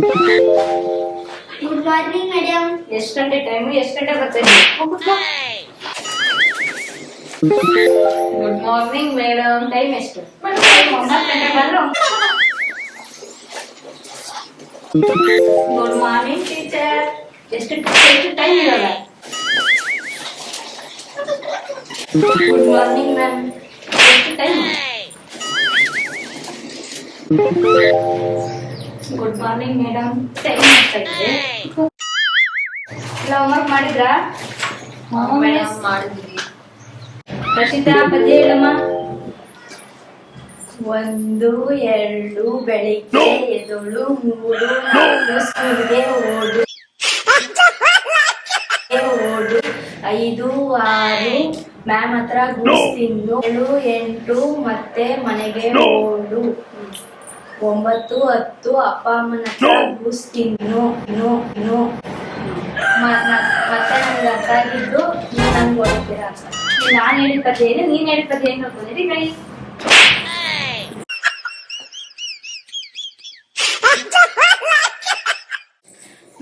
Good morning madam. ಎಷ್ಟು ಗಂಟೆ time? ಎಷ್ಟು ಗಂಟೆ ಬರ್ತೀನಿ? Good morning madam. ಟೈಮ್ ಎಷ್ಟು? 9 ಗಂಟೆ ಬಂದ್ರು. Good morning teacher. ಎಷ್ಟು ಟೈಮ್ ಇರಲ್ಲ? Good morning ma'am. ಎಷ್ಟು time? Good morning madam. Time ಎಷ್ಟಾಗಿದೆ? ಎಲ್ಲ ಹೋಮ್ವರ್ಕ್ ಮಾಡಿದ್ರಾ? ಮೇಡಮ್ ಮಾಡಿದ್ವಿ. ರಕ್ಷಿತಾ ಪದ್ಯ ಹೇಳಮ್ಮ. 1 2 ಬೆಳಿಗ್ಗೆ ಎದ್ದಳು, 3 4 ಸ್ಕೂಲ್ಗೆ ಓಡು, 5 6 ಮ್ಯಾಮ್ ಹತ್ರ ಗೂಸ್ ತಿನ್ನು, 7 8 ಮತ್ತೆ ಮನೆಗೆ ಓಡು, 9 10 ಅಪ್ಪ ಅಮ್ಮನ ಹತ್ರ ಗೂಸ್ ತಿನ್ನು. ಮತ್ತೆ ನನಗೆ ಅರ್ಥ ಆಗಿದ್ದು ನೀವು ನನ್ಗೆ ಓಡ್ತೀರಾ ಅಂತ. ನಾನು ಹೇಳಿದ ಪದ್ಯ ಏನು, ನೀನ್ ಹೇಳಿದ ಪದ್ಯ ಏನು ನೋಡ್ಕೊಂಡಿರಿ ಕೈ.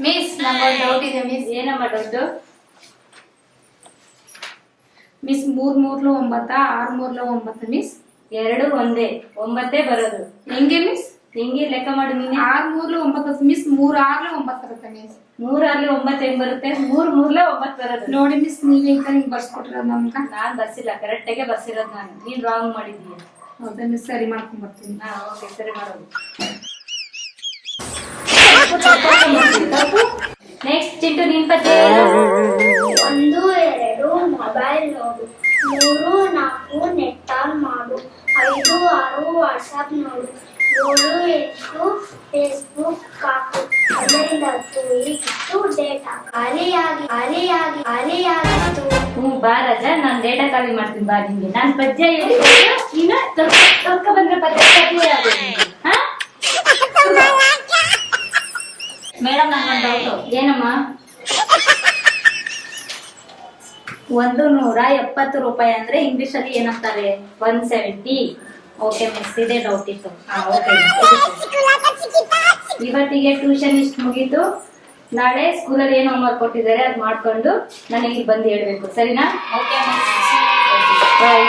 ಮಿಸ್, ನಂಗೊಂದು ಡೌಟ್ ಇದೆ ಮಿಸ್. ಏನಮ್ಮ ಡೌಟು? Miss 3 3 9 6 3 9 miss. 2 ಒಂದೇ, 9 ಬರೋದು. ಹೆಂಗೆ ಮಿಸ್? ಹೆಂಗೆ ಲೆಕ್ಕ ಮಾಡಿ ನೀನೆ? 6 3 9 ಮಿಸ್. 3 6 9 ಬರುತ್ತೆ ಮಿಸ್. 3 6 9 ಹೆಂಗ್ ಬರುತ್ತೆ? 3 3 9 ಬರೋದು. ನೋಡಿ ಮಿಸ್, ನೀವೇ ಈಗ ನಿಮ್ಗೆ ಬರ್ಸ್ಕೊಟ್ಟಿರೋದು ನಮ್ಗ. ನಾನ್ ಬರ್ಸಿಲ್ಲ, ಕರೆಕ್ಟ್ ಆಗಿ ಬರ್ಸಿರೋದು ನಾನು. ನೀನ್ ರಾಂಗ್ ಮಾಡಿದೀಯ. ಹೌದಾ ಮಿಸ್? ಸರಿ ಮಾಡ್ಕೊಂಡ್ ಬರ್ತೀನಿ. ಓಕೆ, ಸರಿ ಮಾಡೋದು. ನೆಕ್ಸ್ಟ್ ಚಿಂಟು, ನಿನ್ ಪದ್ಯ ಹೇಳು. 1 2 ಮೊಬೈಲ್ ನೋಡು, 3 4 ನೆಟ್ ಆನ್ ಮಾಡು, 5 6 ವಾಟ್ಸ್ಆಪ್ ನೋಡು, 7 8 ಫೇಸ್ಬುಕ್ ಹಾಕು, 11 10 ಇಷ್ಟು ಡೇಟಾ ಖಾಲಿಯಾಗಿತ್ತು. ಬಾ ರಾಜ, ನಾನ್ ಡೇಟಾ ಖಾಲಿ ಮಾಡ್ತೀನಿ ಬಾ ನಿಂಗೆ. ನಾನ್ ಪದ್ಯ ಹೇಳಿ ನೀನು ತರ್ಕ ಬಂದ್ರೆ ಪದ್ಯ ಯಾವುದು? ಮೇಡಮ್, ನಂಗೊಂದು ಡೌಟು. ಏನಮ್ಮ? 170 ರೂಪಾಯಿ ಅಂದ್ರೆ ಇಂಗ್ಲಿಷ್ ಅಲ್ಲಿ ಏನಂತಾರೆ? 170. ಓಕೆ ಮಿಸ್, ಇದೇ ಡೌಟ್ ಇತ್ತು. ಓಕೆ, ಇವತ್ತಿಗೆ ಟ್ಯೂಷನ್ ಇಷ್ಟು ಮುಗೀತು. ನಾಳೆ ಸ್ಕೂಲಲ್ಲಿ ಏನು ಹೋಮ್ವರ್ಕ್ ಕೊಟ್ಟಿದ್ದಾರೆ ಅದು ಮಾಡ್ಕೊಂಡು ನನಗೆ ಬಂದು ಹೇಳ್ಬೇಕು, ಸರಿನಾ? Okay miss. ಬಾಯ್.